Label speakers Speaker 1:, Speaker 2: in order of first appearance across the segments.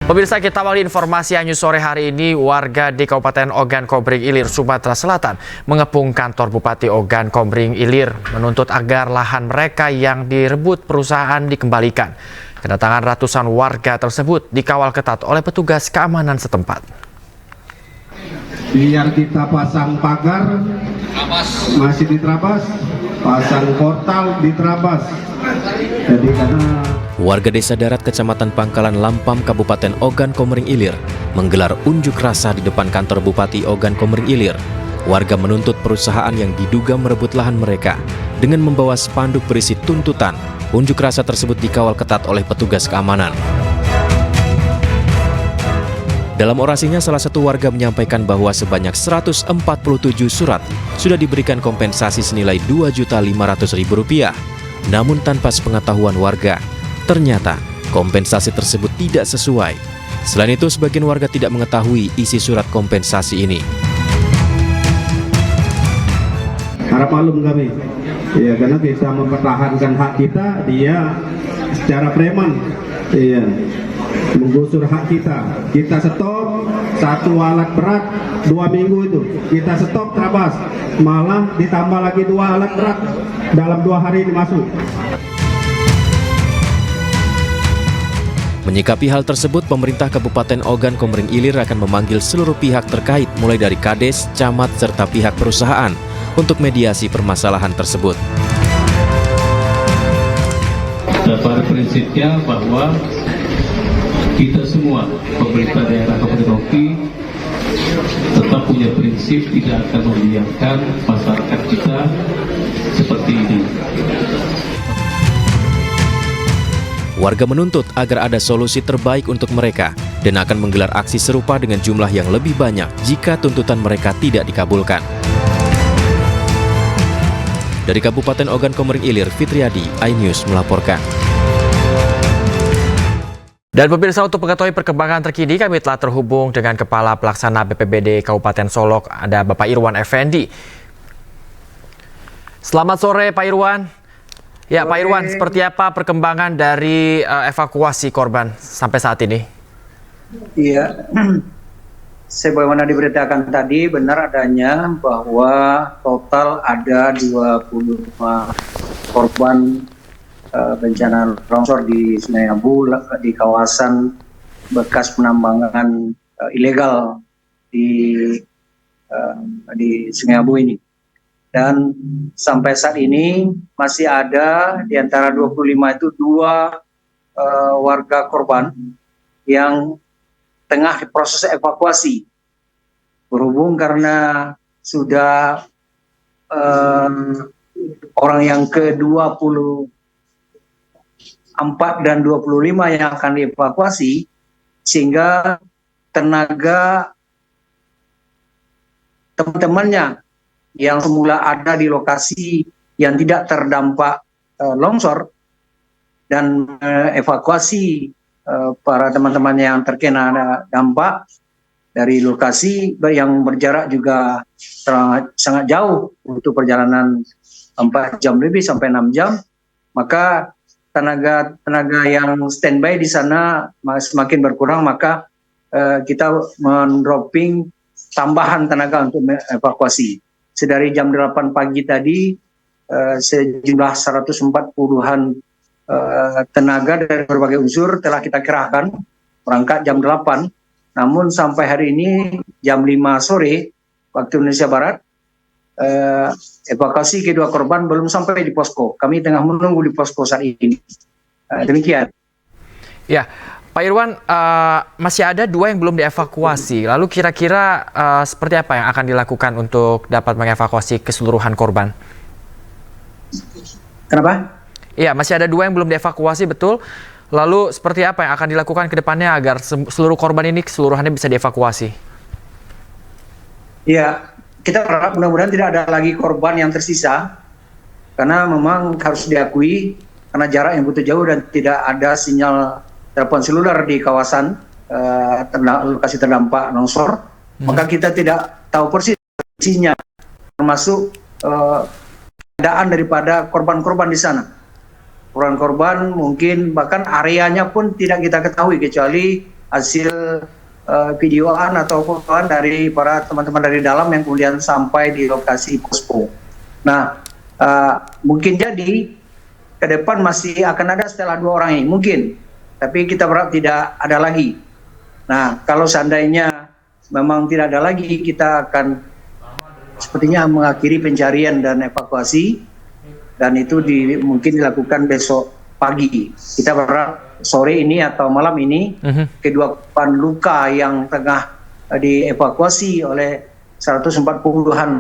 Speaker 1: Pemirsa, kita awali informasi Anyus sore hari ini. Warga di Kabupaten Ogan Komering Ilir, Sumatera Selatan mengepung kantor Bupati Ogan Komering Ilir menuntut agar lahan mereka yang direbut perusahaan dikembalikan. Kedatangan ratusan warga tersebut dikawal ketat oleh petugas keamanan setempat.
Speaker 2: Biar kita pasang pagar, masih diterabas, pasang portal diterabas. Jadi karena
Speaker 3: warga Desa Darat Kecamatan Pangkalan Lampam Kabupaten Ogan Komering Ilir menggelar unjuk rasa di depan kantor Bupati Ogan Komering Ilir. Warga menuntut perusahaan yang diduga merebut lahan mereka dengan membawa spanduk berisi tuntutan. Unjuk rasa tersebut dikawal ketat oleh petugas keamanan. Dalam orasinya, salah satu warga menyampaikan bahwa sebanyak 147 surat sudah diberikan kompensasi senilai Rp2.500.000. Namun tanpa sepengetahuan warga, ternyata kompensasi tersebut tidak sesuai. Selain itu, sebagian warga tidak mengetahui isi surat kompensasi ini.
Speaker 2: harap maklum kami, ya, karena kita mempertahankan hak kita, dia secara preman, iya, menggusur hak kita. Kita stop satu alat berat 2 minggu itu, kita stop terabas, malah ditambah lagi 2 alat berat dalam 2 hari ini masuk.
Speaker 3: Menyikapi hal tersebut, pemerintah Kabupaten Ogan Komering Ilir akan memanggil seluruh pihak terkait mulai dari Kades, Camat, serta pihak perusahaan untuk mediasi permasalahan tersebut.
Speaker 4: Pada prinsipnya bahwa kita semua, pemerintah daerah Kabupaten Oki, tetap punya prinsip tidak akan membiarkan masyarakat kita seperti ini.
Speaker 3: Warga menuntut agar ada solusi terbaik untuk mereka dan akan menggelar aksi serupa dengan jumlah yang lebih banyak jika tuntutan mereka tidak dikabulkan. Dari Kabupaten Ogan Komering Ilir, Fitriadi, iNews melaporkan.
Speaker 1: Dan pemirsa, untuk mengetahui perkembangan terkini, kami telah terhubung dengan Kepala Pelaksana BPBD Kabupaten Solok, ada Bapak Irwan Effendi. Selamat sore Pak Irwan. Ya, Pak Irwan, seperti apa perkembangan dari evakuasi korban sampai saat ini?
Speaker 5: Iya, sebagaimana diberitakan tadi, benar adanya bahwa total ada 25 korban bencana longsor di Sungai Abu di kawasan bekas penambangan ilegal di Sungai Abu ini. Dan sampai saat ini masih ada di antara 25 itu 2 warga korban yang tengah proses evakuasi. Berhubung karena sudah orang yang ke-24 dan 25 yang akan dievakuasi, sehingga tenaga teman-temannya yang semula ada di lokasi yang tidak terdampak longsor dan evakuasi para teman-teman yang terkena dampak dari lokasi yang berjarak juga sangat jauh, untuk perjalanan 4 jam lebih sampai 6 jam, maka tenaga yang standby di sana semakin berkurang, maka kita mendropping tambahan tenaga untuk evakuasi. Sedari jam 8 pagi tadi, sejumlah 140-an tenaga dari berbagai unsur telah kita kerahkan berangkat jam 8. Namun sampai hari ini jam 5 sore waktu Indonesia Barat, evakuasi kedua korban belum sampai di posko. Kami tengah menunggu di posko saat ini. Demikian.
Speaker 1: Ya, Pak Irwan, masih ada 2 yang belum dievakuasi. Lalu kira-kira seperti apa yang akan dilakukan untuk dapat mengevakuasi keseluruhan korban?
Speaker 5: Kenapa?
Speaker 1: Iya, masih ada 2 yang belum dievakuasi, betul. Lalu seperti apa yang akan dilakukan ke depannya agar seluruh korban ini keseluruhannya bisa dievakuasi?
Speaker 5: Iya, kita berharap mudah-mudahan tidak ada lagi korban yang tersisa. Karena memang harus diakui, karena jarak yang begitu jauh dan tidak ada sinyal telepon seluler di kawasan lokasi terdampak longsor, maka kita tidak tahu persis isinya, termasuk keadaan daripada korban-korban di sana. Korban-korban mungkin bahkan areanya pun tidak kita ketahui, kecuali hasil videoan atau fotoan dari para teman-teman dari dalam yang kemudian sampai di lokasi posko. Nah, mungkin jadi ke depan masih akan ada setelah 2 orang ini, mungkin. Tapi kita berharap tidak ada lagi. Nah, kalau seandainya memang tidak ada lagi, kita akan sepertinya mengakhiri pencarian dan evakuasi, dan itu mungkin dilakukan besok pagi. Kita berharap sore ini atau malam ini kedua korban luka yang tengah dievakuasi oleh 140-an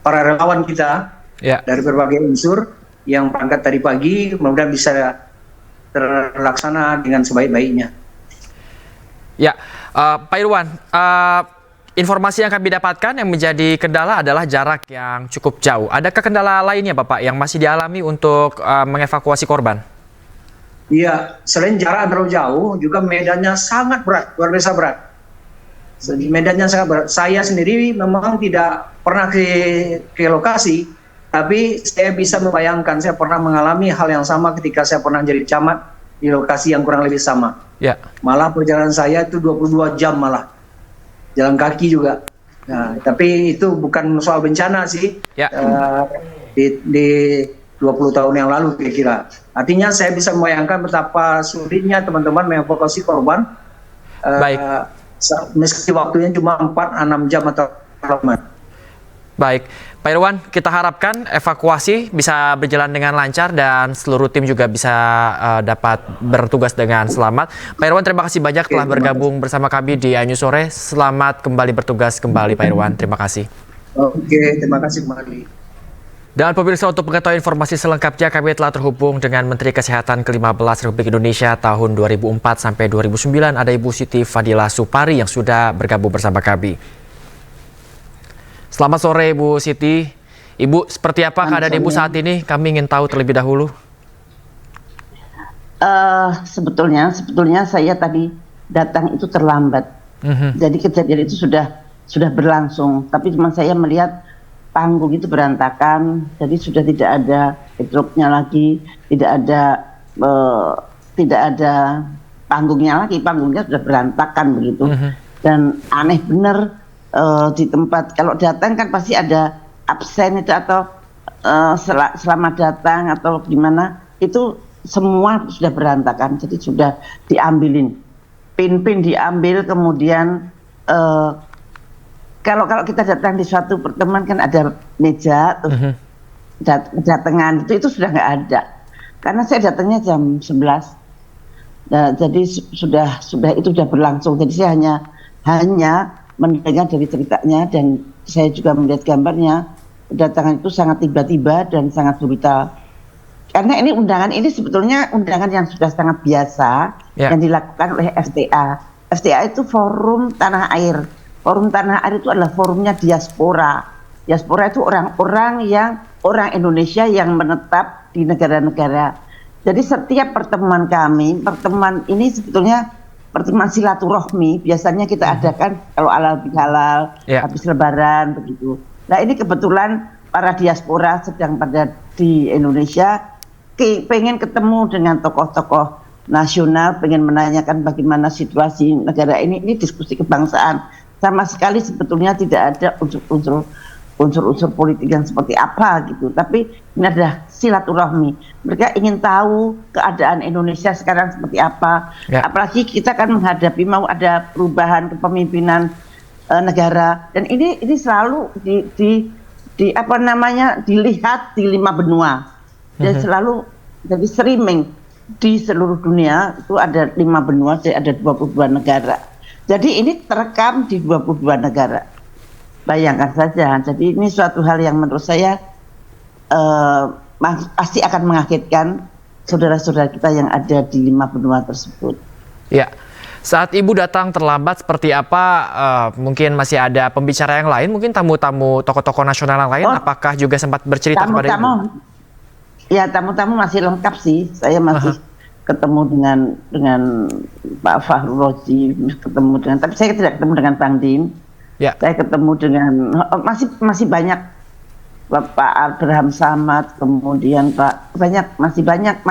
Speaker 5: para relawan kita dari berbagai unsur yang berangkat tadi pagi, mudah-mudahan bisa terlaksana dengan sebaik-baiknya.
Speaker 1: Ya, Pak Irwan, informasi yang kami dapatkan yang menjadi kendala adalah jarak yang cukup jauh. Adakah kendala lainnya Bapak yang masih dialami untuk mengevakuasi korban?
Speaker 5: Iya, selain jarak terlalu jauh, juga medannya sangat berat, luar biasa berat. Medannya sangat berat. Saya sendiri memang tidak pernah ke lokasi, tapi saya bisa membayangkan, saya pernah mengalami hal yang sama ketika saya pernah jadi camat di lokasi yang kurang lebih sama. Ya. Malah perjalanan saya itu 22 jam malah. Jalan kaki juga. Nah, tapi itu bukan soal bencana sih. Ya. Di 20 tahun yang lalu kira-kira. Artinya saya bisa membayangkan betapa sulitnya teman-teman mengevakuasi korban. Baik. Meski waktunya cuma 4-6 jam atau lebih.
Speaker 1: Baik, Pak Irwan, kita harapkan evakuasi bisa berjalan dengan lancar dan seluruh tim juga bisa dapat bertugas dengan selamat. Pak Irwan, terima kasih banyak telah bergabung bersama kami di iNews Sore. Selamat kembali bertugas kembali, Pak Irwan. Terima kasih.
Speaker 5: Oke, terima kasih kembali.
Speaker 1: Dan pemirsa, untuk mengetahui informasi selengkapnya, kami telah terhubung dengan Menteri Kesehatan ke-15 Republik Indonesia tahun 2004 sampai 2009, ada Ibu Siti Fadila Supari yang sudah bergabung bersama kami. Selamat sore Bu Siti. Ibu, seperti apa keadaan Ibu saat ini? Kami ingin tahu terlebih dahulu.
Speaker 6: Sebetulnya saya tadi datang itu terlambat. Jadi kejadian itu sudah berlangsung, tapi cuma saya melihat panggung itu berantakan, jadi sudah tidak ada backdropnya lagi, tidak ada panggungnya lagi, panggungnya sudah berantakan begitu. Dan aneh bener, di tempat kalau datang kan pasti ada absen itu atau selamat datang atau gimana, itu semua sudah berantakan, jadi sudah diambilin pin-pin, diambil. Kemudian kalau kita datang di suatu pertemuan kan ada meja tuh, datangan itu sudah nggak ada, karena saya datangnya jam 11. Nah, jadi sudah itu sudah berlangsung. Jadi saya hanya mendengar dari ceritanya, dan saya juga melihat gambarnya. Kedatangan itu sangat tiba-tiba dan sangat brutal. Karena ini undangan ini sebetulnya undangan yang sudah sangat biasa yang dilakukan oleh FTA. FTA itu Forum Tanah Air. Forum Tanah Air itu adalah forumnya diaspora. Diaspora itu orang Indonesia yang menetap di negara-negara. Jadi setiap pertemuan ini sebetulnya pertemuan silaturahmi, biasanya kita adakan kalau halal habis Lebaran begitu. Nah, ini kebetulan para diaspora sedang pada di Indonesia, pengen ketemu dengan tokoh-tokoh nasional, pengen menanyakan bagaimana situasi negara ini diskusi kebangsaan. Sama sekali sebetulnya tidak ada unsur politik yang seperti apa gitu, tapi ini adalah silaturahmi. Mereka ingin tahu keadaan Indonesia sekarang seperti apa. Apalagi kita kan menghadapi mau ada perubahan kepemimpinan negara, dan ini selalu dilihat di 5 benua, dan selalu jadi streaming di seluruh dunia. Itu ada 5 benua, jadi ada 22 negara. Jadi ini terekam di 22 negara. Bayangkan saja. Jadi ini suatu hal yang menurut saya pasti akan mengagetkan saudara-saudara kita yang ada di 5 benua tersebut.
Speaker 1: Ya, saat Ibu datang terlambat seperti apa? Mungkin masih ada pembicara yang lain, mungkin tamu-tamu tokoh-tokoh nasional yang lain, apakah juga sempat bercerita kepada Ibu?
Speaker 6: Ya, tamu-tamu masih lengkap sih. Saya masih ketemu dengan Pak Fahru Rozi, tapi saya tidak ketemu dengan Bang Din. Saya ketemu dengan masih banyak Pak Abraham Samad, kemudian masih banyak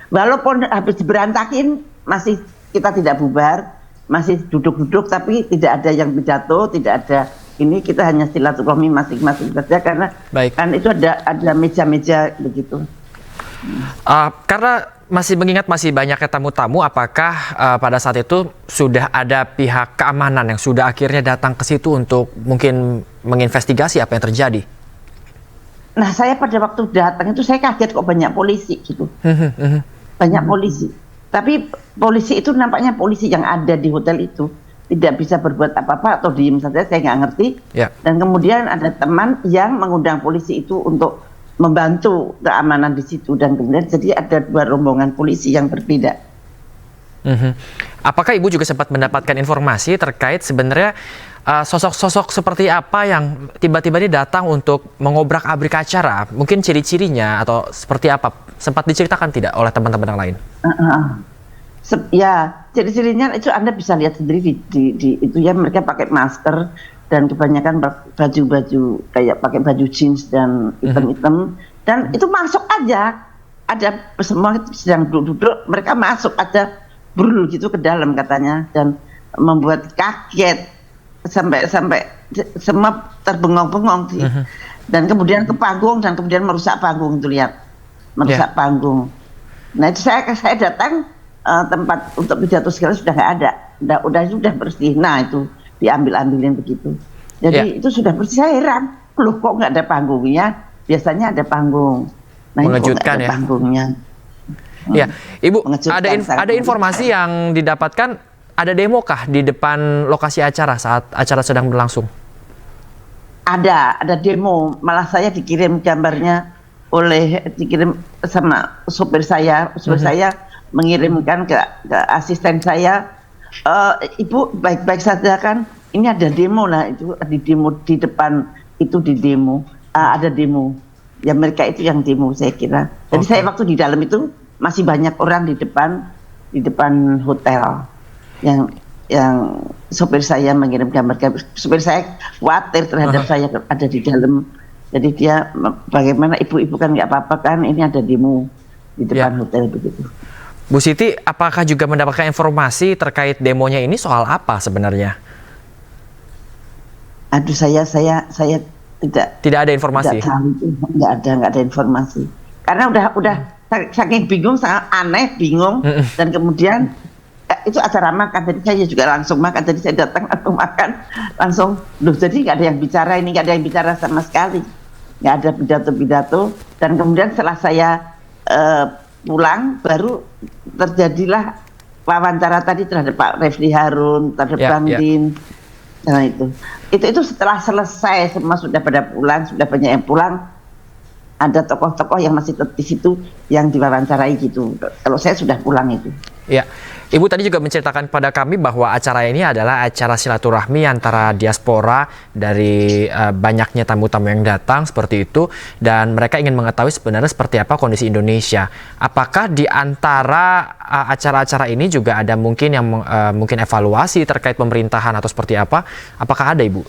Speaker 6: walaupun habis berantakin masih kita tidak bubar, masih duduk-duduk, tapi tidak ada yang pidato, tidak ada ini, kita hanya silaturahmi masing-masing saja karena kan itu ada meja-meja begitu.
Speaker 1: Karena masih mengingat masih banyaknya tamu-tamu, apakah pada saat itu sudah ada pihak keamanan yang sudah akhirnya datang ke situ untuk mungkin menginvestigasi apa yang terjadi?
Speaker 6: Nah, saya pada waktu datang itu saya kaget kok banyak polisi gitu. Banyak polisi. Tapi polisi itu nampaknya polisi yang ada di hotel itu tidak bisa berbuat apa-apa atau diem saja, saya nggak ngerti. Dan kemudian ada teman yang mengundang polisi itu untuk membantu keamanan di situ, dan kemudian jadi ada 2 rombongan polisi yang berbeda.
Speaker 1: Apakah Ibu juga sempat mendapatkan informasi terkait sebenarnya sosok-sosok seperti apa yang tiba-tiba ini datang untuk mengobrak-abrik acara? Mungkin ciri-cirinya atau seperti apa? Sempat diceritakan tidak oleh teman-teman yang lain?
Speaker 6: Ya, ciri-cirinya itu Anda bisa lihat sendiri di itu ya, mereka pakai masker dan kebanyakan baju-baju kayak pakai baju jeans dan hitam-hitam, dan itu masuk aja. Ada semua sedang duduk-duduk, mereka masuk aja brul gitu ke dalam katanya, dan membuat kaget sampai semua terbengong-bengong sih. Dan kemudian ke panggung dan kemudian merusak panggung itu, lihat. Merusak panggung. Nah, itu saya datang tempat untuk pidato segala sudah nggak ada. Sudah bersih. Nah, itu diambil-ambilin begitu. Jadi itu sudah bersih. Saya heran, loh kok nggak ada panggungnya? Biasanya ada panggung. Nah,
Speaker 1: mengejutkan
Speaker 6: ya. Panggungnya.
Speaker 1: Ya, Ibu, ada informasi yang didapatkan, ada demo kah di depan lokasi acara saat acara sedang berlangsung?
Speaker 6: Ada demo. Malah saya dikirim gambarnya dikirim sama supir saya. Supir saya mengirimkan ke asisten saya. Ibu baik-baik saja kan? Ini ada demo lah, itu di demo di depan itu di demo. Ada demo. Ya mereka itu yang demo saya kira. Jadi saya waktu di dalam itu masih banyak orang di depan hotel yang sopir saya mengirim gambar. Sopir saya khawatir terhadap saya ada di dalam. Jadi dia bagaimana ibu-ibu kan nggak apa-apa kan, ini ada demo di depan hotel begitu.
Speaker 1: Bu Siti, apakah juga mendapatkan informasi terkait demonya ini soal apa sebenarnya?
Speaker 6: Aduh, saya tidak
Speaker 1: ada informasi.
Speaker 6: Nggak ada informasi. Karena udah saking bingung, sangat aneh, bingung, dan kemudian itu acara makan. Jadi saya juga langsung makan. Jadi saya datang langsung makan, langsung. Loh, jadi nggak ada yang bicara, ini nggak ada yang bicara sama sekali, nggak ada pidato-pidato. Dan kemudian setelah saya pulang, baru terjadilah wawancara tadi terhadap Pak Refli Harun, terhadap Bang Din. Nah itu setelah selesai semua sudah pada pulang, sudah banyak yang pulang. Ada tokoh-tokoh yang masih di situ yang diwawancarai gitu. Kalau saya sudah pulang itu.
Speaker 1: Ya, Ibu tadi juga menceritakan kepada kami bahwa acara ini adalah acara silaturahmi antara diaspora dari banyaknya tamu-tamu yang datang seperti itu, dan mereka ingin mengetahui sebenarnya seperti apa kondisi Indonesia. Apakah di antara acara-acara ini juga ada mungkin yang mungkin evaluasi terkait pemerintahan atau seperti apa? Apakah ada, Ibu?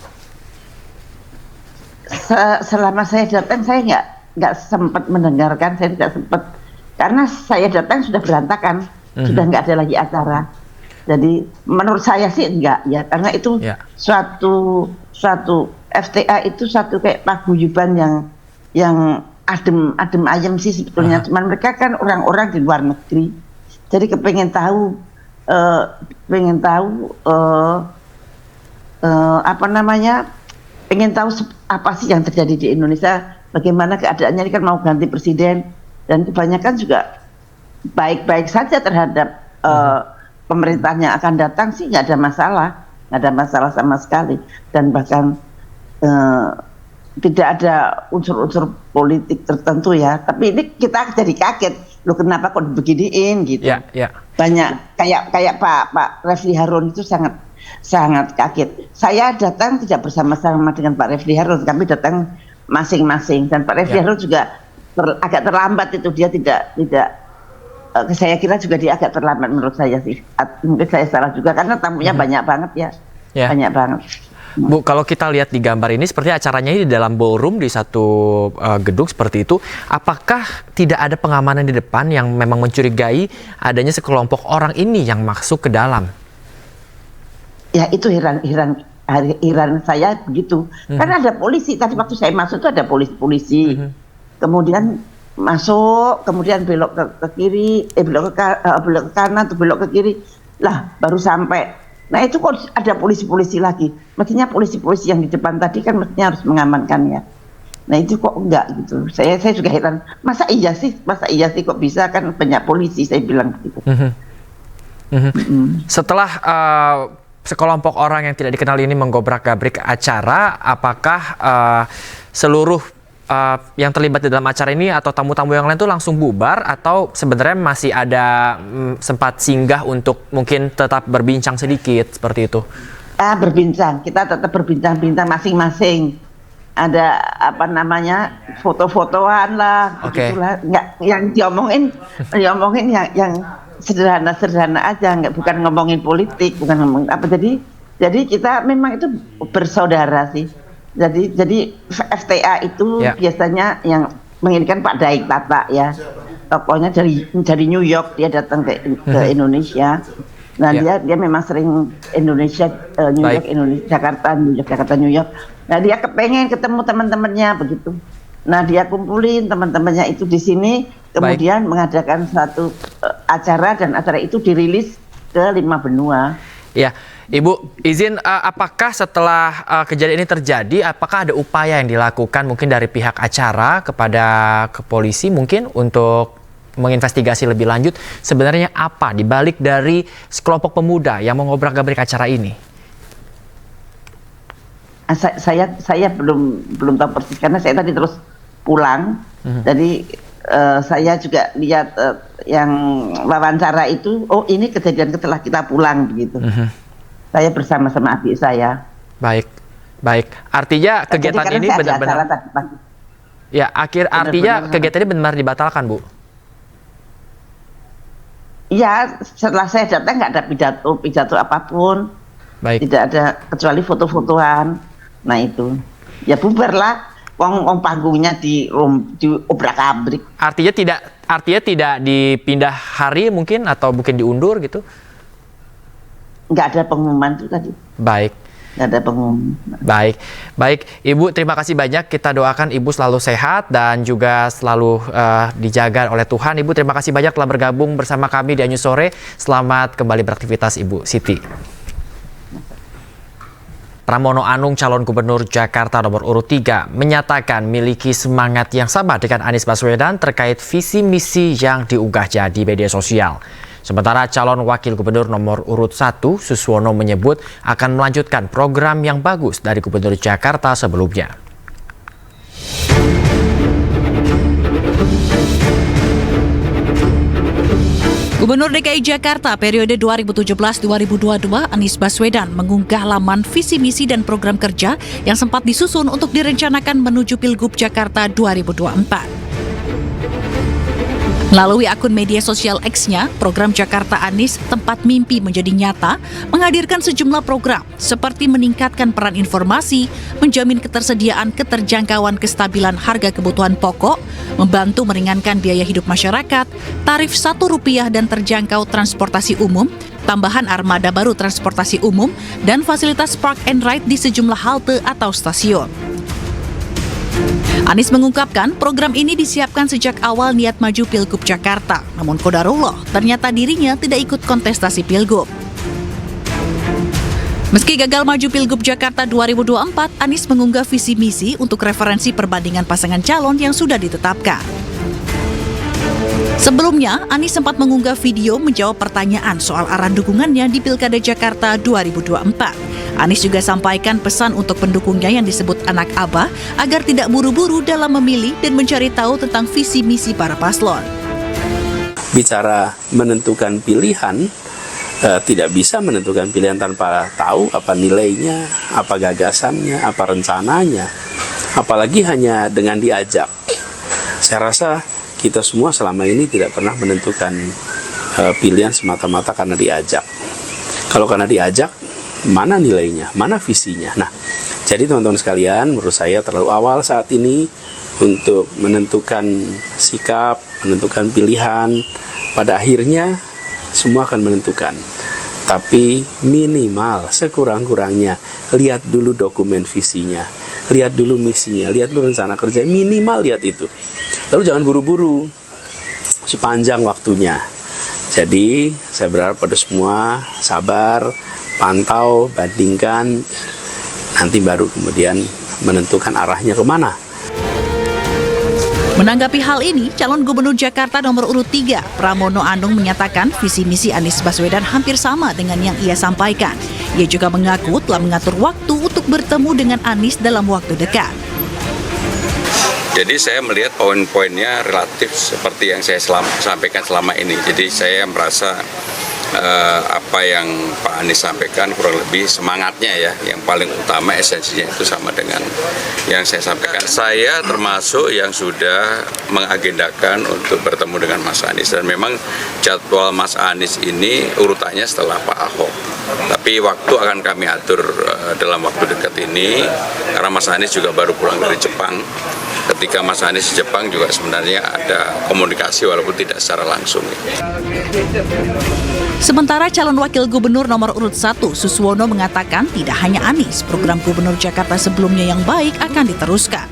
Speaker 6: Selama saya datang saya nggak sempat mendengarkan, saya tidak sempat, karena saya datang sudah berantakan, sudah nggak ada lagi acara. Jadi menurut saya sih enggak ya, karena itu suatu FTA itu satu kayak paguyuban yang adem ayem sih sebetulnya. Cuman mereka kan orang-orang di luar negeri, jadi pengen tahu apa sih yang terjadi di Indonesia. Bagaimana keadaannya, ini kan mau ganti presiden, dan kebanyakan juga baik-baik saja terhadap pemerintahan yang akan datang sih, nggak ada masalah sama sekali, dan bahkan tidak ada unsur-unsur politik tertentu ya. Tapi ini kita jadi kaget, loh kenapa kok beginiin gitu. Banyak kayak Pak Refli Harun itu sangat kaget. Saya datang tidak bersama-sama dengan Pak Refli Harun, kami datang masing-masing, dan Pak Refli Harun juga agak terlambat itu, dia tidak saya kira juga dia agak terlambat menurut saya sih. Mungkin saya salah juga karena tamunya banyak banget ya. Banyak banget.
Speaker 1: Bu, kalau kita lihat di gambar ini seperti acaranya ini di dalam ballroom di satu gedung seperti itu. Apakah tidak ada pengamanan di depan yang memang mencurigai adanya sekelompok orang ini yang masuk ke dalam?
Speaker 6: Ya itu heran saya begitu. Karena ada polisi, tadi waktu saya masuk itu ada polisi. Kemudian masuk, kemudian belok ke kiri, belok ke kanan, atau belok ke kiri. Lah, baru sampai. Nah itu kok ada polisi-polisi lagi. Mestinya polisi-polisi yang di depan tadi kan mestinya harus mengamankan ya. Nah itu kok enggak gitu. Saya juga heran. Masa iya sih kok bisa, kan banyak polisi, saya bilang gitu.
Speaker 1: Setelah sekelompok orang yang tidak dikenal ini menggobrak-gabrik acara, apakah seluruh yang terlibat di dalam acara ini atau tamu-tamu yang lain itu langsung bubar, atau sebenarnya masih ada sempat singgah untuk mungkin tetap berbincang sedikit seperti itu?
Speaker 6: Berbincang, kita tetap berbincang-bincang masing-masing. Ada apa namanya, foto-fotoan lah, begitulah. Nggak, yang diomongin yang sederhana aja, bukan ngomongin politik, bukan ngomongin apa. Jadi kita memang itu bersaudara sih. Jadi FTA itu biasanya yang menginginkan Pak Daik Tata ya, tokohnya dari New York, dia datang ke Indonesia. Nah dia memang sering Indonesia, New York, Indonesia, Jakarta, New York. Nah dia kepengen ketemu teman-temannya begitu. Nah dia kumpulin teman-temannya itu di sini, kemudian mengadakan satu acara, dan acara itu dirilis ke 5 benua.
Speaker 1: Ya, Ibu, izin apakah setelah kejadian ini terjadi, apakah ada upaya yang dilakukan mungkin dari pihak acara kepada polisi mungkin untuk menginvestigasi lebih lanjut sebenarnya apa dibalik dari sekelompok pemuda yang mengobrak-gabrik acara ini?
Speaker 6: Saya belum tahu persis karena saya tadi terus pulang. Jadi saya juga lihat yang wawancara itu, oh ini kejadian setelah kita pulang begitu. Saya bersama-sama adik saya.
Speaker 1: Baik. Artinya kegiatan ini benar-benar. Ya, artinya kegiatan ini benar dibatalkan, Bu?
Speaker 6: Iya, setelah saya datang nggak ada pidato apapun. Tidak ada kecuali foto-fotoan. Nah itu, ya bubar lah. Wong panggungnya di obrak-abrik. Artinya tidak dipindah hari mungkin, atau mungkin diundur gitu? Nggak ada pengumuman itu tadi. Nggak ada pengumuman.
Speaker 1: Baik, Ibu, terima kasih banyak. Kita doakan Ibu selalu sehat dan juga selalu dijaga oleh Tuhan. Ibu, terima kasih banyak telah bergabung bersama kami di Anju Sore. Selamat kembali beraktivitas, Ibu Siti. Pramono Anung, calon gubernur Jakarta nomor urut 3, menyatakan miliki semangat yang sama dengan Anies Baswedan terkait visi misi yang diunggah di media sosial. Sementara calon wakil gubernur nomor urut 1, Suswono, menyebut akan melanjutkan program yang bagus dari gubernur Jakarta sebelumnya.
Speaker 7: Gubernur DKI Jakarta periode 2017-2022 Anies Baswedan mengunggah laman visi misi dan program kerja yang sempat disusun untuk direncanakan menuju Pilgub Jakarta 2024. Melalui akun media sosial X-nya, program Jakarta Anies Tempat Mimpi Menjadi Nyata menghadirkan sejumlah program seperti meningkatkan peran informasi, menjamin keterjangkauan kestabilan harga kebutuhan pokok, membantu meringankan biaya hidup masyarakat, tarif Rp1 dan terjangkau transportasi umum, tambahan armada baru transportasi umum, dan fasilitas park and ride di sejumlah halte atau stasiun. Anies mengungkapkan program ini disiapkan sejak awal niat maju Pilgub Jakarta, namun qadarullah ternyata dirinya tidak ikut kontestasi Pilgub. Meski gagal maju Pilgub Jakarta 2024, Anies mengunggah visi misi untuk referensi perbandingan pasangan calon yang sudah ditetapkan. Sebelumnya, Anies sempat mengunggah video menjawab pertanyaan soal arah dukungannya di Pilkada Jakarta 2024. Anies juga sampaikan pesan untuk pendukungnya yang disebut anak abah agar tidak buru-buru dalam memilih dan mencari tahu tentang visi misi para paslon.
Speaker 8: Bicara menentukan pilihan, tidak bisa menentukan pilihan tanpa tahu apa nilainya, apa gagasannya, apa rencananya, apalagi hanya dengan diajak. Saya rasa kita semua selama ini tidak pernah menentukan pilihan semata-mata karena diajak. Kalau karena diajak, mana nilainya, mana visinya. Nah, jadi teman-teman sekalian, menurut saya terlalu awal saat ini untuk menentukan sikap, menentukan pilihan. Pada akhirnya semua akan menentukan. Tapi minimal sekurang-kurangnya lihat dulu dokumen visinya, lihat dulu misinya, lihat dulu rencana kerja, minimal lihat itu. Lalu jangan buru-buru sepanjang waktunya. Jadi saya berharap pada semua sabar, pantau, bandingkan, nanti baru kemudian menentukan arahnya kemana.
Speaker 7: Menanggapi hal ini, calon gubernur Jakarta nomor urut 3, Pramono Anung menyatakan visi misi Anies Baswedan hampir sama dengan yang ia sampaikan. Ia juga mengaku telah mengatur waktu untuk bertemu dengan Anies dalam waktu dekat.
Speaker 9: Jadi saya melihat poin-poinnya relatif seperti yang saya sampaikan selama ini. Jadi saya merasa apa yang Pak Anies sampaikan kurang lebih semangatnya ya, yang paling utama esensinya itu sama dengan yang saya sampaikan. Saya termasuk yang sudah mengagendakan untuk bertemu dengan Mas Anies, dan memang jadwal Mas Anies ini urutannya setelah Pak Ahok. Tapi waktu akan kami atur dalam waktu dekat ini, karena Mas Anies juga baru pulang dari Jepang. Ketika Mas Anies di Jepang juga sebenarnya ada komunikasi walaupun tidak secara langsung.
Speaker 7: Sementara calon wakil gubernur nomor urut 1, Suswono mengatakan tidak hanya Anies, program gubernur Jakarta sebelumnya yang baik akan diteruskan.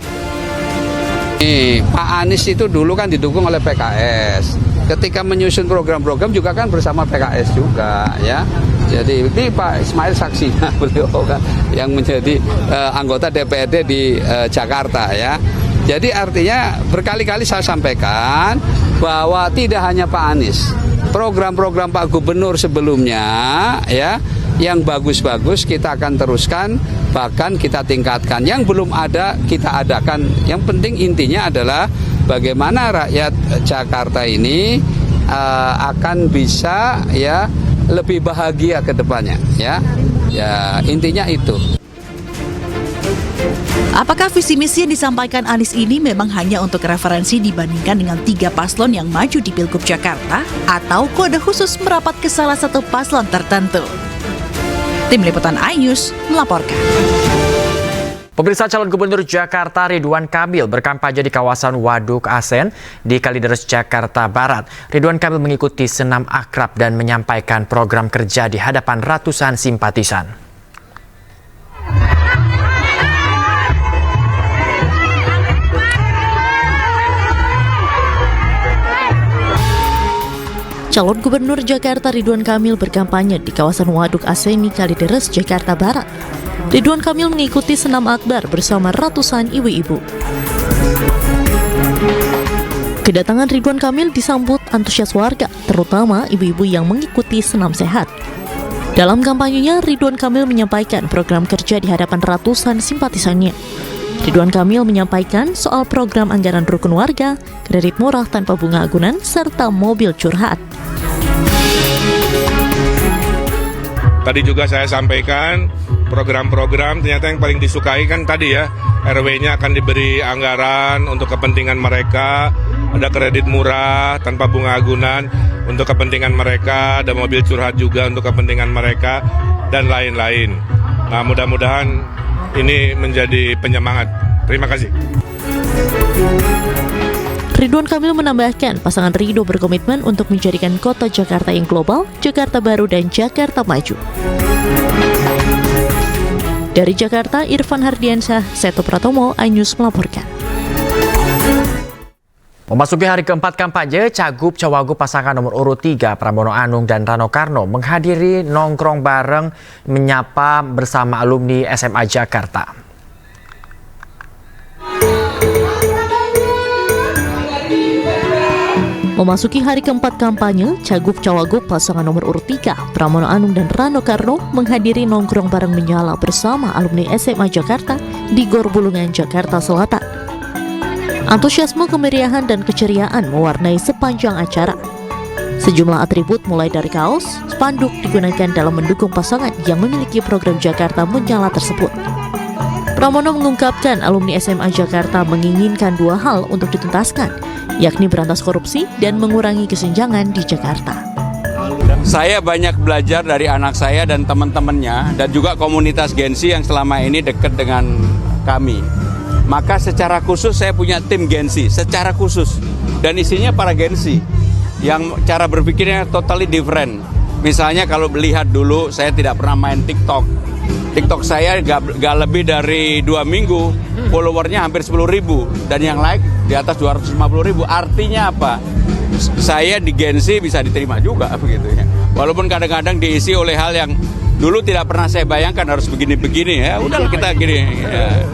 Speaker 10: Pak Anies itu dulu kan didukung oleh PKS. Ketika menyusun program-program juga kan bersama PKS juga ya. Jadi ini Pak Ismail saksinya beliau kan yang menjadi anggota DPRD di Jakarta ya. Jadi artinya berkali-kali saya sampaikan bahwa tidak hanya Pak Anies, program-program Pak Gubernur sebelumnya ya yang bagus-bagus kita akan teruskan, bahkan kita tingkatkan. Yang belum ada kita adakan. Yang penting intinya adalah bagaimana rakyat Jakarta ini akan bisa ya lebih bahagia ke depannya ya. Ya intinya itu.
Speaker 7: Apakah visi misi yang disampaikan Anies ini memang hanya untuk referensi dibandingkan dengan 3 paslon yang maju di Pilgub Jakarta, atau kode khusus merapat ke salah satu paslon tertentu? Tim Liputan iNews melaporkan.
Speaker 1: Pemirsa, calon gubernur Jakarta Ridwan Kamil berkampanye di kawasan Waduk Asen di Kalideres, Jakarta Barat. Ridwan Kamil mengikuti senam akrab dan menyampaikan program kerja di hadapan ratusan simpatisan.
Speaker 11: Calon Gubernur Jakarta Ridwan Kamil berkampanye di kawasan Waduk Aseni, Kalideres, Jakarta Barat. Ridwan Kamil mengikuti senam akbar bersama ratusan ibu-ibu. Kedatangan Ridwan Kamil disambut antusias warga, terutama ibu-ibu yang mengikuti senam sehat. Dalam kampanyenya, Ridwan Kamil menyampaikan program kerja di hadapan ratusan simpatisannya. Ridwan Kamil menyampaikan soal program anggaran rukun warga, kredit murah tanpa bunga agunan, serta mobil curhat.
Speaker 12: Tadi juga saya sampaikan program-program ternyata yang paling disukai kan tadi ya, RW-nya akan diberi anggaran untuk kepentingan mereka, ada kredit murah tanpa bunga agunan untuk kepentingan mereka, ada mobil curhat juga untuk kepentingan mereka, dan lain-lain. Nah, mudah-mudahan ini menjadi penyemangat. Terima kasih.
Speaker 11: Ridwan Kamil menambahkan pasangan Ridho berkomitmen untuk menjadikan kota Jakarta yang global, Jakarta Baru, dan Jakarta Maju. Dari Jakarta, Irfan Hardiansyah, Seto Pratomo, iNews melaporkan.
Speaker 1: Memasuki hari keempat kampanye, Cagup Cawagup pasangan nomor urut 3 Pramono Anung dan Rano Karno menghadiri nongkrong bareng menyapa bersama alumni SMA Jakarta.
Speaker 11: Memasuki hari keempat kampanye, Cagup Cawagup pasangan nomor urut 3 Pramono Anung dan Rano Karno menghadiri nongkrong bareng menyala bersama alumni SMA Jakarta di Gor Bulungan, Jakarta Selatan. Antusiasme, kemeriahan, dan keceriaan mewarnai sepanjang acara. Sejumlah atribut mulai dari kaos, spanduk digunakan dalam mendukung pasangan yang memiliki program Jakarta Menyala tersebut. Pramono mengungkapkan alumni SMA Jakarta menginginkan 2 hal untuk dituntaskan, yakni berantas korupsi dan mengurangi kesenjangan di Jakarta.
Speaker 13: Saya banyak belajar dari anak saya dan teman-temannya dan juga komunitas Gensi yang selama ini dekat dengan kami. Maka secara khusus saya punya tim Gensi, secara khusus. Dan isinya para Gensi yang cara berpikirnya totally different. Misalnya kalau melihat dulu saya tidak pernah main TikTok. TikTok saya gak lebih dari 2 minggu, followernya hampir 10.000 dan yang like di atas 250.000. Artinya apa? Saya di Gensi bisa diterima juga begitu ya. Walaupun kadang-kadang diisi oleh hal yang dulu tidak pernah saya bayangkan harus begini-begini ya. Udahlah kita gini. Ya.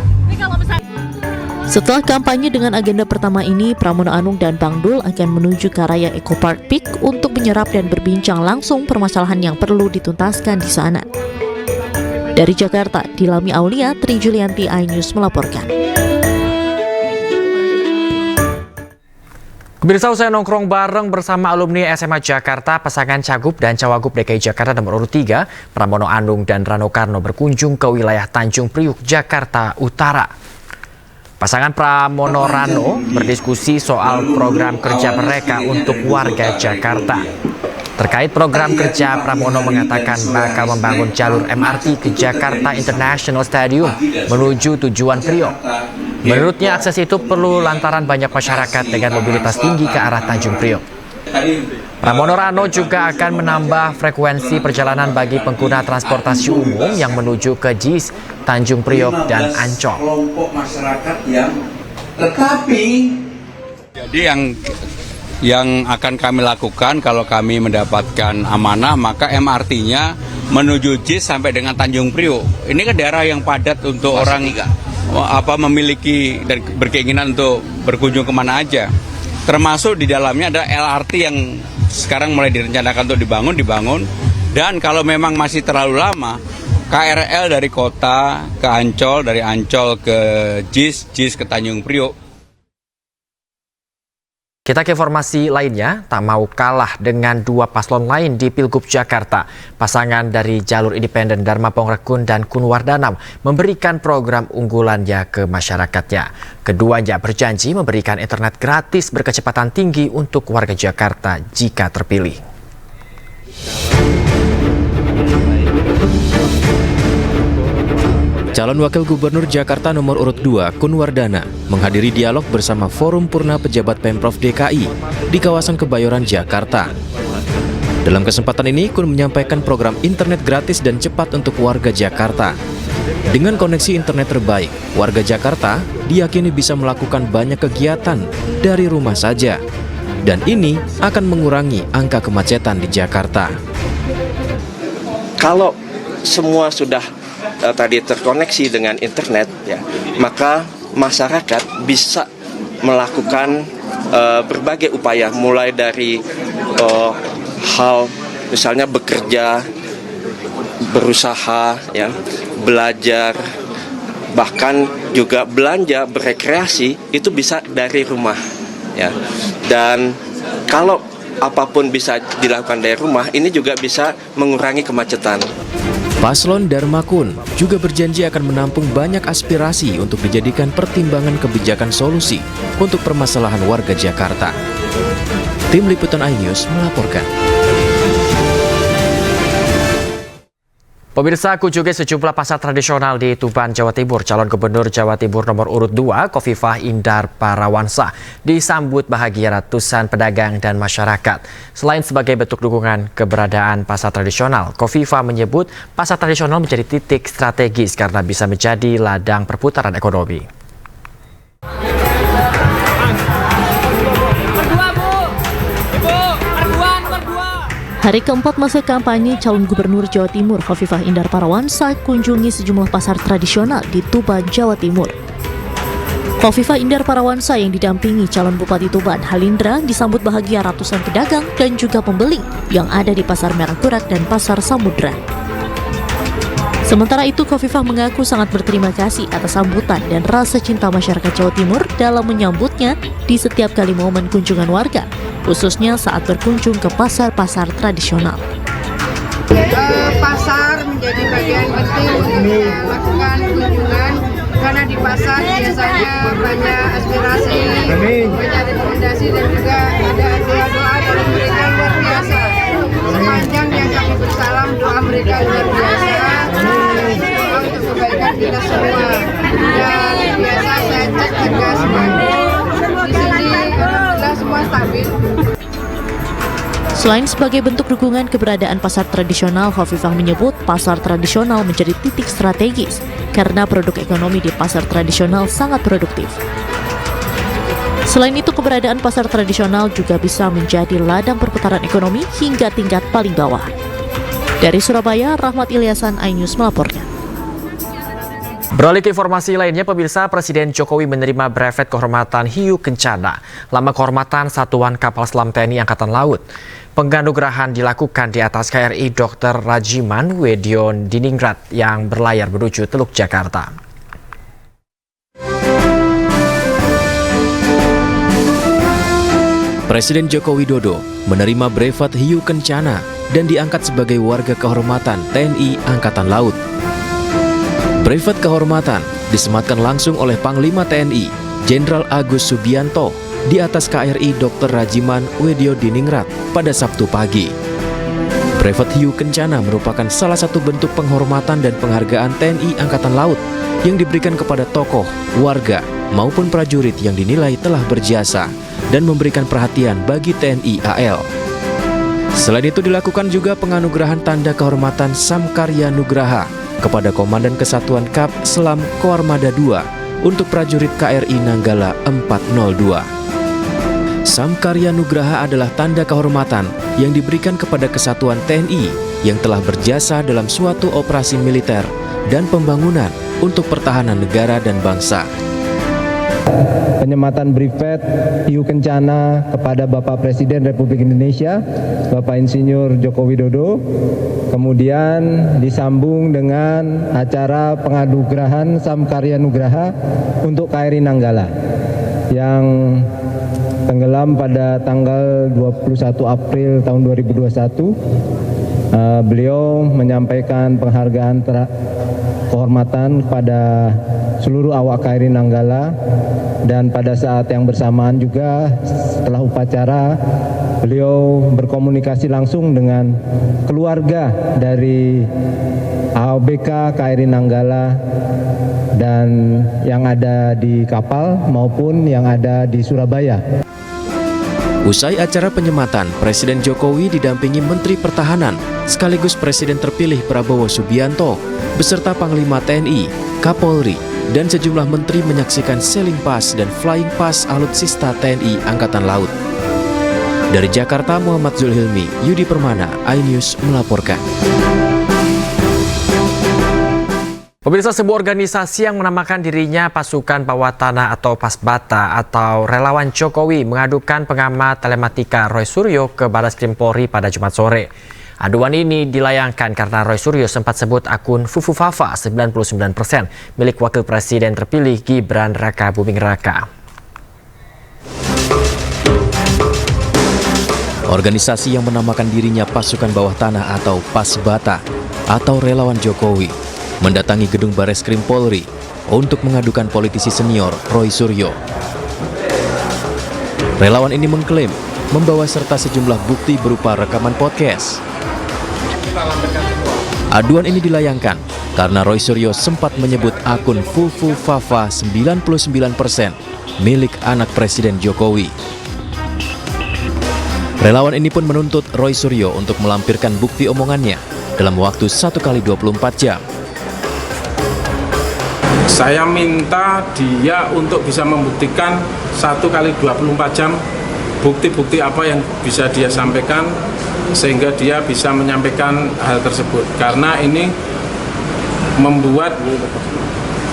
Speaker 11: Setelah kampanye dengan agenda pertama ini, Pramono Anung dan Bang Dul akan menuju ke Raya Eco Park Peak untuk menyerap dan berbincang langsung permasalahan yang perlu dituntaskan di sana. Dari Jakarta, Dilami Aulia, Tri Julianti, iNews melaporkan.
Speaker 1: Pemirsa, usai nongkrong bareng bersama alumni SMA Jakarta, pasangan Cagup dan Cawagup DKI Jakarta nomor urut 3, Pramono Anung dan Rano Karno berkunjung ke wilayah Tanjung Priuk, Jakarta Utara. Pasangan Pramono Rano berdiskusi soal program kerja mereka untuk warga Jakarta. Terkait program kerja, Pramono mengatakan bakal membangun jalur MRT ke Jakarta International Stadium menuju tujuan Priok. Menurutnya akses itu perlu lantaran banyak masyarakat dengan mobilitas tinggi ke arah Tanjung Priok. Pramono Rano juga akan menambah frekuensi perjalanan bagi pengguna transportasi umum yang menuju ke JIS, Tanjung Priok, dan Ancol.
Speaker 13: Jadi yang akan kami lakukan kalau kami mendapatkan amanah, maka MRT-nya menuju JIS sampai dengan Tanjung Priok. Ini kan daerah yang padat untuk orang memiliki dan berkeinginan untuk berkunjung kemana aja. Termasuk di dalamnya ada LRT yang sekarang mulai direncanakan untuk dibangun. Dan kalau memang masih terlalu lama, KRL dari kota ke Ancol, dari Ancol ke JIS ke Tanjung Priok.
Speaker 1: Kita ke informasi lainnya, tak mau kalah dengan dua paslon lain di Pilgub Jakarta. Pasangan dari jalur independen Dharma Pongrekun dan Kun Wardanam memberikan program unggulannya ke masyarakatnya. Keduanya berjanji memberikan internet gratis berkecepatan tinggi untuk warga Jakarta jika terpilih.
Speaker 3: Calon Wakil Gubernur Jakarta nomor urut 2, Kun Wardana, menghadiri dialog bersama Forum Purna Pejabat Pemprov DKI di kawasan Kebayoran, Jakarta. Dalam kesempatan ini, Kun menyampaikan program internet gratis dan cepat untuk warga Jakarta. Dengan koneksi internet terbaik, warga Jakarta diyakini bisa melakukan banyak kegiatan dari rumah saja. Dan ini akan mengurangi angka kemacetan di Jakarta.
Speaker 14: Kalau semua sudah tadi terkoneksi dengan internet, ya, maka masyarakat bisa melakukan berbagai upaya, mulai dari hal misalnya bekerja, berusaha, ya, belajar, bahkan juga belanja, berekreasi itu bisa dari rumah, ya. Dan kalau apapun bisa dilakukan dari rumah, ini juga bisa mengurangi kemacetan.
Speaker 3: Paslon Dharma Kun juga berjanji akan menampung banyak aspirasi untuk dijadikan pertimbangan kebijakan solusi untuk permasalahan warga Jakarta. Tim Liputan iNews melaporkan.
Speaker 1: Pemirsa, kunjungi sejumlah pasar tradisional di Tuban, Jawa Timur. Calon Gubernur Jawa Timur nomor urut 2, Khofifah Indar Parawansa, disambut bahagia ratusan pedagang dan masyarakat. Selain sebagai bentuk dukungan keberadaan pasar tradisional, Khofifah menyebut pasar tradisional menjadi titik strategis karena bisa menjadi ladang perputaran ekonomi.
Speaker 11: Hari keempat masa kampanye calon gubernur Jawa Timur Khofifah Indar Parawansa kunjungi sejumlah pasar tradisional di Tuban, Jawa Timur. Khofifah Indar Parawansa yang didampingi calon Bupati Tuban Halindra disambut bahagia ratusan pedagang dan juga pembeli yang ada di Pasar Merah Kurak dan Pasar Samudra. Sementara itu, Khofifah mengaku sangat berterima kasih atas sambutan dan rasa cinta masyarakat Jawa Timur dalam menyambutnya di setiap kali momen kunjungan warga, khususnya saat berkunjung ke pasar-pasar tradisional.
Speaker 15: Pasar menjadi bagian penting untuk melakukan kunjungan karena di pasar biasanya banyak aspirasi, banyak rekomendasi dan juga ada doa-doa dari mereka luar biasa. sepanjang yang kami bersalam, doa mereka luar biasa, doa untuk kebaikan kita semua. Dan biasa saya cek harga sembako di sini, alhamdulillah semua stabil.
Speaker 11: Selain sebagai bentuk dukungan keberadaan pasar tradisional, Hovifah menyebut pasar tradisional menjadi titik strategis karena produk ekonomi di pasar tradisional sangat produktif. Selain itu, keberadaan pasar tradisional juga bisa menjadi ladang perputaran ekonomi hingga tingkat paling bawah. Dari Surabaya, Rahmat Ilyasan, iNews melaporkan.
Speaker 1: Beralih ke informasi lainnya, pemirsa, Presiden Jokowi menerima brevet kehormatan Hiu Kencana, lambang kehormatan Satuan Kapal Selam TNI Angkatan Laut. Penganugerahan dilakukan di atas KRI Dr. Rajiman Wedyo Diningrat yang berlayar menuju Teluk Jakarta.
Speaker 3: Presiden Joko Widodo menerima brevet Hiu Kencana dan diangkat sebagai warga kehormatan TNI Angkatan Laut. Brevet kehormatan disematkan langsung oleh Panglima TNI Jenderal Agus Subianto di atas KRI Dr. Rajiman Wedyo Diningrat pada Sabtu pagi. Brevet Hiu Kencana merupakan salah satu bentuk penghormatan dan penghargaan TNI Angkatan Laut yang diberikan kepada tokoh, warga, maupun prajurit yang dinilai telah berjasa dan memberikan perhatian bagi TNI AL. Selain itu dilakukan juga penganugerahan tanda kehormatan Samkarya Nugraha kepada Komandan Kesatuan Kap Selam Koarmada II untuk prajurit KRI Nanggala 402. Samkarya Nugraha adalah tanda kehormatan yang diberikan kepada kesatuan TNI yang telah berjasa dalam suatu operasi militer dan pembangunan untuk pertahanan negara dan bangsa.
Speaker 16: Penyematan brevet Hiu Kencana kepada Bapak Presiden Republik Indonesia, Bapak Insinyur Joko Widodo, kemudian disambung dengan acara penganugerahan Samkarya Nugraha untuk KRI Nanggala yang tenggelam pada tanggal 21 April tahun 2021. Beliau menyampaikan penghargaan kehormatan kepada seluruh awak KRI Nanggala, dan pada saat yang bersamaan juga setelah upacara beliau berkomunikasi langsung dengan keluarga dari AOBK KRI Nanggala dan yang ada di kapal maupun yang ada di Surabaya.
Speaker 3: Usai acara penyematan, Presiden Jokowi didampingi Menteri Pertahanan sekaligus Presiden terpilih Prabowo Subianto beserta Panglima TNI, Kapolri, dan sejumlah menteri menyaksikan sailing pass dan flying pass alutsista TNI Angkatan Laut. Dari Jakarta, Muhammad Zulhilmi, Yudi Permana, iNews melaporkan.
Speaker 1: Pemirsa, sebuah organisasi yang menamakan dirinya Pasukan Bawah Tanah atau Pasbata atau Relawan Jokowi mengadukan pengamat telematika Roy Suryo ke Barreskrim Polri pada Jumat sore. Aduan ini dilayangkan karena Roy Suryo sempat sebut akun Fufufafa 99% milik Wakil Presiden terpilih Gibran Raka Buming Raka.
Speaker 3: Organisasi yang menamakan dirinya Pasukan Bawah Tanah atau Pasbata atau Relawan Jokowi mendatangi gedung Barreskrim Polri untuk mengadukan politisi senior Roy Suryo. Relawan ini mengklaim membawa serta sejumlah bukti berupa rekaman podcast. Aduan ini dilayangkan karena Roy Suryo sempat menyebut akun Fufufafa 99% milik anak Presiden Jokowi. Relawan ini pun menuntut Roy Suryo untuk melampirkan bukti omongannya dalam waktu 1 kali 24 jam.
Speaker 17: Saya minta dia untuk bisa membuktikan 1 kali 24 jam bukti-bukti apa yang bisa dia sampaikan sehingga dia bisa menyampaikan hal tersebut. Karena ini membuat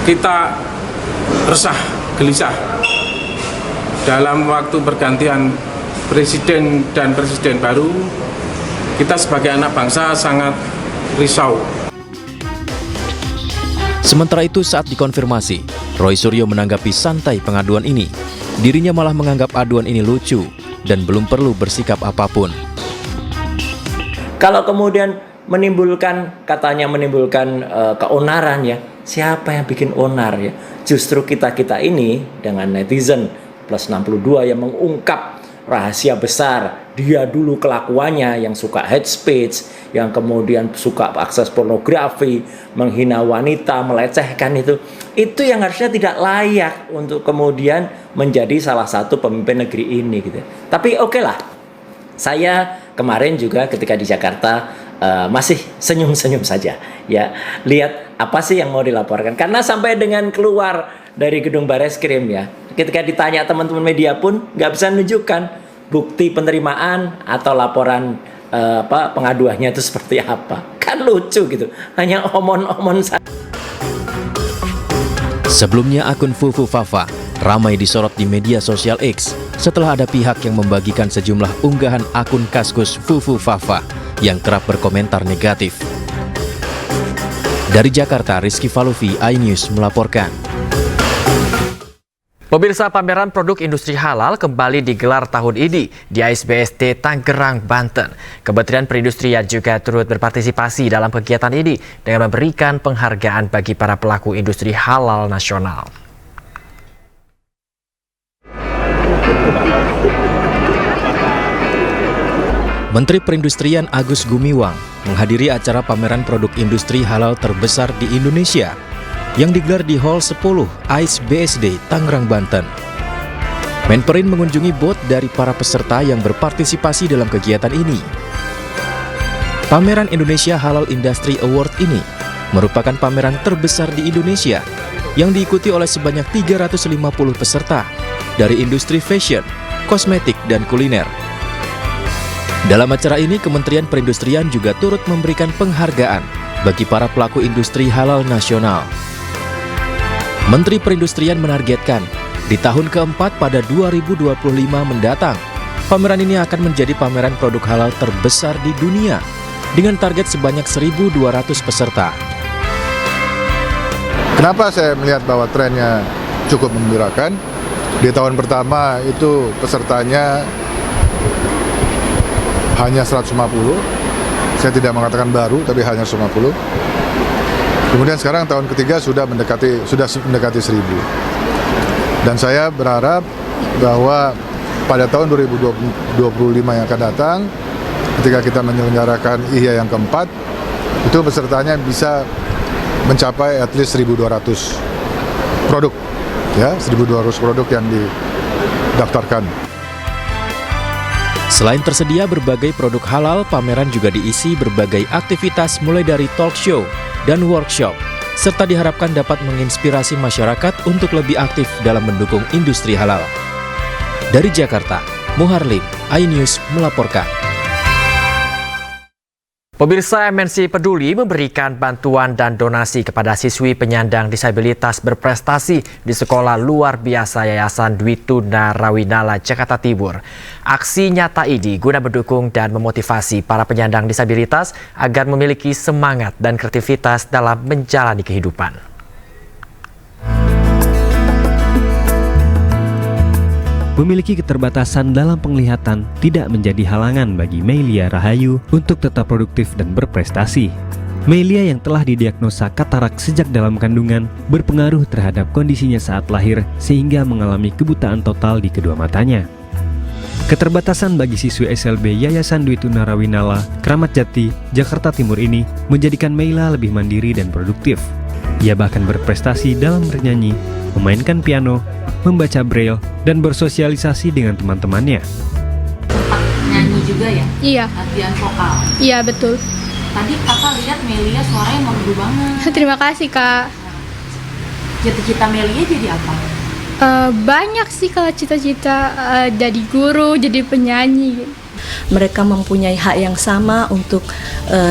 Speaker 17: kita resah, gelisah dalam waktu pergantian presiden dan presiden baru. Kita sebagai anak bangsa sangat risau.
Speaker 3: Sementara itu, saat dikonfirmasi, Roy Suryo menanggapi santai pengaduan ini. Dirinya malah menganggap aduan ini lucu dan belum perlu bersikap apapun.
Speaker 18: Kalau kemudian katanya menimbulkan keonaran ya, siapa yang bikin onar ya? Justru kita ini dengan netizen plus 62 yang mengungkap rahasia besar. Dia dulu kelakuannya yang suka hate speech, yang kemudian suka akses pornografi, menghina wanita, melecehkan itu yang harusnya tidak layak untuk kemudian menjadi salah satu pemimpin negeri ini gitu. Tapi oke lah, saya kemarin juga ketika di Jakarta masih senyum-senyum saja ya, lihat apa sih yang mau dilaporkan, karena sampai dengan keluar dari gedung Bareskrim ya, ketika ditanya teman-teman media pun nggak bisa menunjukkan bukti penerimaan atau laporan pengaduannya itu seperti apa. Kan lucu gitu, hanya omon-omon saja.
Speaker 3: Sebelumnya akun Fufu Fafa ramai disorot di media sosial X setelah ada pihak yang membagikan sejumlah unggahan akun Kaskus Fufu Fafa yang kerap berkomentar negatif. Dari Jakarta, Rizky Falufi, iNews melaporkan.
Speaker 1: Pemirsa, pameran produk industri halal kembali digelar tahun ini di ASBSD Tangerang, Banten. Kementerian Perindustrian juga turut berpartisipasi dalam kegiatan ini dengan memberikan penghargaan bagi para pelaku industri halal nasional.
Speaker 3: Menteri Perindustrian Agus Gumiwang menghadiri acara pameran produk industri halal terbesar di Indonesia yang digelar di Hall 10 ASBSD Tangerang, Banten. Menperin mengunjungi booth dari para peserta yang berpartisipasi dalam kegiatan ini. Pameran Indonesia Halal Industry Award ini merupakan pameran terbesar di Indonesia yang diikuti oleh sebanyak 350 peserta dari industri fashion, kosmetik, dan kuliner. Dalam acara ini, Kementerian Perindustrian juga turut memberikan penghargaan bagi para pelaku industri halal nasional. Menteri Perindustrian menargetkan di tahun keempat pada 2025 mendatang, pameran ini akan menjadi pameran produk halal terbesar di dunia dengan target sebanyak 1.200 peserta.
Speaker 19: Kenapa saya melihat bahwa trennya cukup menggembirakan? Di tahun pertama itu pesertanya hanya 150, saya tidak mengatakan baru, tapi hanya 150. Kemudian sekarang tahun ketiga sudah mendekati 1.000. Dan saya berharap bahwa pada tahun 2025 yang akan datang, ketika kita menyelenggarakan IHIA yang keempat, itu pesertanya bisa mencapai at least 1.200 produk, ya, 1.200 produk yang didaftarkan.
Speaker 3: Selain tersedia berbagai produk halal, pameran juga diisi berbagai aktivitas mulai dari talk show dan workshop, serta diharapkan dapat menginspirasi masyarakat untuk lebih aktif dalam mendukung industri halal. Dari Jakarta, Muharlim, iNews melaporkan.
Speaker 1: Pemirsa, MNC Peduli memberikan bantuan dan donasi kepada siswi penyandang disabilitas berprestasi di Sekolah Luar Biasa Yayasan Dwi Tuna Rawinala, Jakarta Timur. Aksi nyata ini guna mendukung dan memotivasi para penyandang disabilitas agar memiliki semangat dan kreativitas dalam menjalani kehidupan.
Speaker 20: Memiliki keterbatasan dalam penglihatan tidak menjadi halangan bagi Melia Rahayu untuk tetap produktif dan berprestasi. Melia yang telah didiagnosa katarak sejak dalam kandungan berpengaruh terhadap kondisinya saat lahir sehingga mengalami kebutaan total di kedua matanya. Keterbatasan bagi siswi SLB Yayasan Dwi Tuna Rawinala, Kramat Jati, Jakarta Timur ini menjadikan Meila lebih mandiri dan produktif. Ia bahkan berprestasi dalam bernyanyi, memainkan piano, membaca braille, dan bersosialisasi dengan teman-temannya.
Speaker 21: Sempat nyanyi juga ya?
Speaker 22: Iya.
Speaker 21: Latihan vokal?
Speaker 22: Iya, betul.
Speaker 21: Tadi kakak lihat Melia suaranya merdu banget.
Speaker 22: Terima kasih, Kak.
Speaker 21: Cita-cita Melia jadi apa?
Speaker 22: Banyak sih kalau cita-cita, jadi guru, jadi penyanyi.
Speaker 23: Mereka mempunyai hak yang sama untuk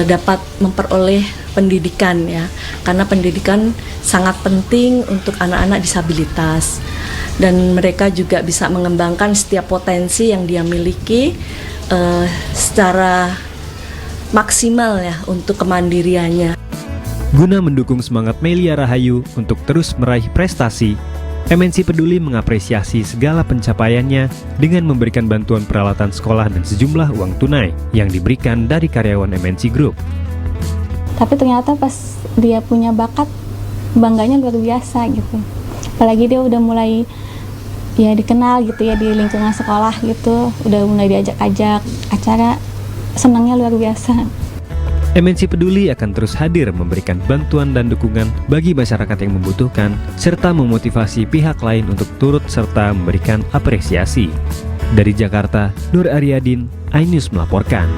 Speaker 23: dapat memperoleh pendidikan ya, karena pendidikan sangat penting untuk anak-anak disabilitas dan mereka juga bisa mengembangkan setiap potensi yang dia miliki secara maksimal ya untuk kemandiriannya.
Speaker 20: Guna mendukung semangat Melia Rahayu untuk terus meraih prestasi, MNC Peduli mengapresiasi segala pencapaiannya dengan memberikan bantuan peralatan sekolah dan sejumlah uang tunai yang diberikan dari karyawan MNC Group.
Speaker 24: Tapi ternyata pas dia punya bakat, bangganya luar biasa gitu. Apalagi dia udah mulai ya dikenal gitu ya di lingkungan sekolah gitu, udah mulai diajak-ajak acara, senangnya luar biasa.
Speaker 20: MNC Peduli akan terus hadir memberikan bantuan dan dukungan bagi masyarakat yang membutuhkan, serta memotivasi pihak lain untuk turut serta memberikan apresiasi. Dari Jakarta, Nur Aryadin, iNews melaporkan.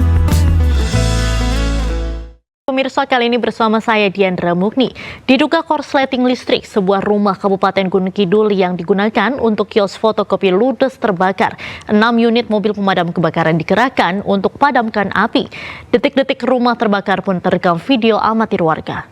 Speaker 11: Pemirsa, kali ini bersama saya Diandra Mukni. Diduga korsleting listrik, sebuah rumah Kabupaten Gunung Kidul yang digunakan untuk kios fotokopi ludes terbakar. 6 unit mobil pemadam kebakaran dikerahkan untuk padamkan api. Detik-detik rumah terbakar pun terekam video amatir warga.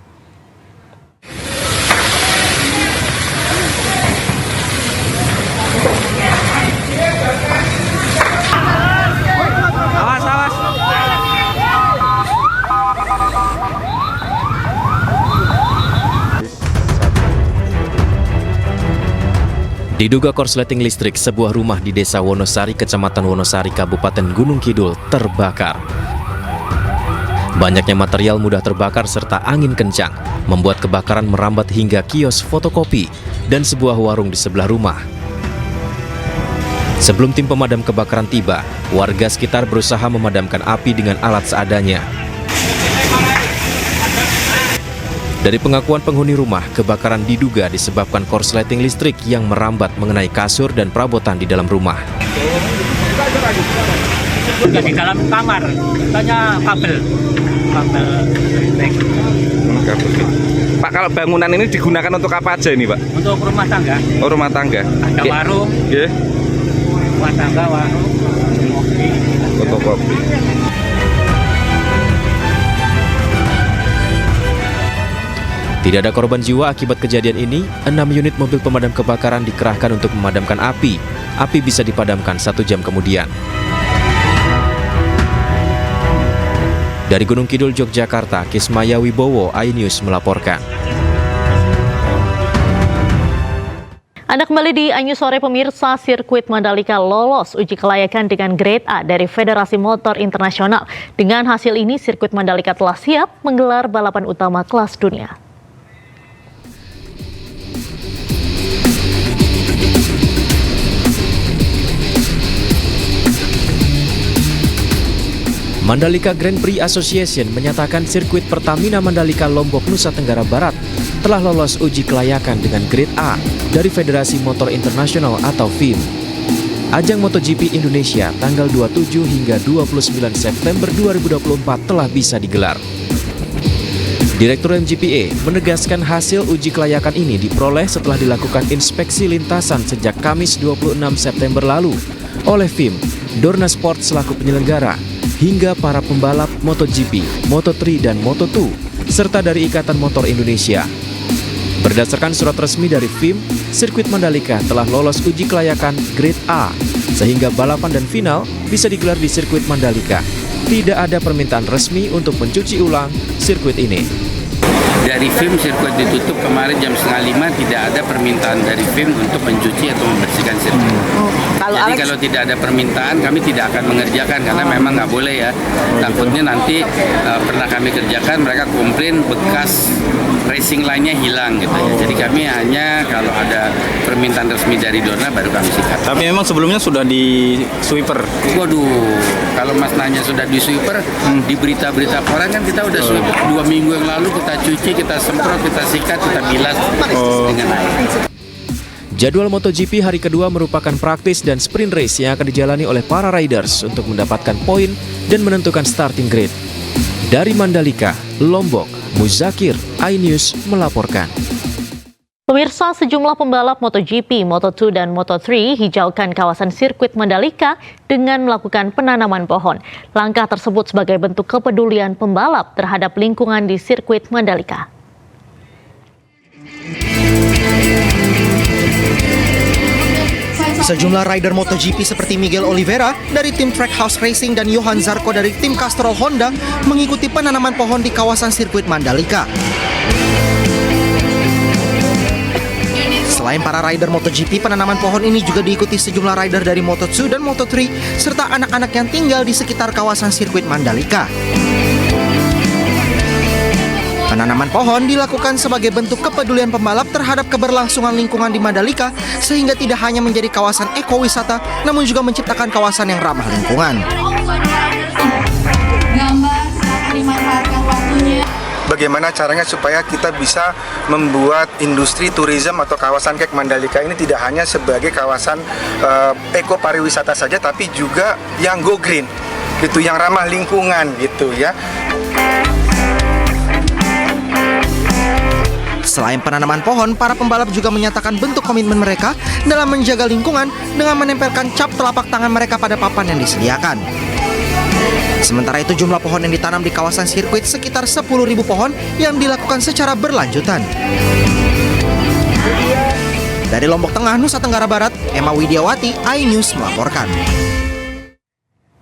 Speaker 3: Diduga korsleting listrik, sebuah rumah di Desa Wonosari, Kecamatan Wonosari, Kabupaten Gunung Kidul terbakar. Banyaknya material mudah terbakar serta angin kencang membuat kebakaran merambat hingga kios fotokopi dan sebuah warung di sebelah rumah. Sebelum tim pemadam kebakaran tiba, warga sekitar berusaha memadamkan api dengan alat seadanya. Dari pengakuan penghuni rumah, kebakaran diduga disebabkan korsleting listrik yang merambat mengenai kasur dan perabotan di dalam rumah.
Speaker 2: Di dalam kamar, tanya kabel listrik.
Speaker 4: Pak, kalau bangunan ini digunakan untuk apa aja ini, Pak?
Speaker 2: Untuk rumah tangga.
Speaker 4: Oh, rumah tangga.
Speaker 2: Ada warung.
Speaker 4: Yeah.
Speaker 2: Rumah tangga, warung,
Speaker 4: fotokopi.
Speaker 3: Tidak ada korban jiwa akibat kejadian ini. 6 unit mobil pemadam kebakaran dikerahkan untuk memadamkan api. Api bisa dipadamkan 1 jam kemudian. Dari Gunung Kidul, Yogyakarta, Kismaya Wibowo, iNews melaporkan.
Speaker 11: Anda kembali di iNews Sore. Pemirsa, sirkuit Mandalika lolos uji kelayakan dengan grade A dari Federasi Motor Internasional. Dengan hasil ini, sirkuit Mandalika telah siap menggelar balapan utama kelas dunia.
Speaker 3: Mandalika Grand Prix Association menyatakan sirkuit Pertamina Mandalika Lombok, Nusa Tenggara Barat telah lolos uji kelayakan dengan grade A dari Federasi Motor Internasional atau FIM. Ajang MotoGP Indonesia tanggal 27 hingga 29 September 2024 telah bisa digelar. Direktur MGPA menegaskan hasil uji kelayakan ini diperoleh setelah dilakukan inspeksi lintasan sejak Kamis 26 September lalu oleh FIM, Dorna Sport selaku penyelenggara, hingga para pembalap MotoGP, Moto3 dan Moto2, serta dari Ikatan Motor Indonesia. Berdasarkan surat resmi dari FIM, sirkuit Mandalika telah lolos uji kelayakan grade A, sehingga balapan dan final bisa digelar di sirkuit Mandalika. Tidak ada permintaan resmi untuk mencuci ulang sirkuit ini.
Speaker 5: Dari FIM sirkuit ditutup kemarin jam 4:30, tidak ada permintaan dari FIM untuk mencuci atau membersihkan sirkuit. Jadi kalau tidak ada permintaan kami tidak akan mengerjakan karena memang nggak boleh ya. Takutnya nanti pernah kami kerjakan mereka komplain bekas racing line-nya hilang gitu ya. Jadi kami hanya kalau ada permintaan resmi dari Dorna baru kami sikat.
Speaker 4: Tapi memang sebelumnya sudah di sweeper.
Speaker 5: Waduh, kalau Mas nanya sudah di sweeper, di berita-berita koran kan kita udah sweeper 2 minggu yang lalu, kita cuci, kita semprot, kita sikat, kita bilas dengan air.
Speaker 3: Jadwal MotoGP hari kedua merupakan praktis dan sprint race yang akan dijalani oleh para riders untuk mendapatkan poin dan menentukan starting grid. Dari Mandalika, Lombok, Muzakir, iNews melaporkan.
Speaker 11: Pemirsa, sejumlah pembalap MotoGP, Moto2 dan Moto3 hijaukan kawasan sirkuit Mandalika dengan melakukan penanaman pohon. Langkah tersebut sebagai bentuk kepedulian pembalap terhadap lingkungan di sirkuit Mandalika.
Speaker 6: Sejumlah rider MotoGP seperti Miguel Oliveira dari tim Trackhouse Racing dan Johan Zarco dari tim Castrol Honda mengikuti penanaman pohon di kawasan sirkuit Mandalika. Selain para rider MotoGP, penanaman pohon ini juga diikuti sejumlah rider dari Moto2 dan Moto3 serta anak-anak yang tinggal di sekitar kawasan sirkuit Mandalika. Penanaman pohon dilakukan sebagai bentuk kepedulian pembalap terhadap keberlangsungan lingkungan di Mandalika sehingga tidak hanya menjadi kawasan ekowisata namun juga menciptakan kawasan yang ramah lingkungan.
Speaker 7: Bagaimana caranya supaya kita bisa membuat industri tourism atau kawasan kek Mandalika ini tidak hanya sebagai kawasan eko pariwisata saja, tapi juga yang go green, gitu, yang ramah lingkungan, gitu ya.
Speaker 6: Selain penanaman pohon, para pembalap juga menyatakan bentuk komitmen mereka dalam menjaga lingkungan dengan menempelkan cap telapak tangan mereka pada papan yang disediakan. Sementara itu jumlah pohon yang ditanam di kawasan sirkuit sekitar 10.000 pohon yang dilakukan secara berlanjutan. Dari Lombok Tengah, Nusa Tenggara Barat, Emma Widiawati, iNews melaporkan.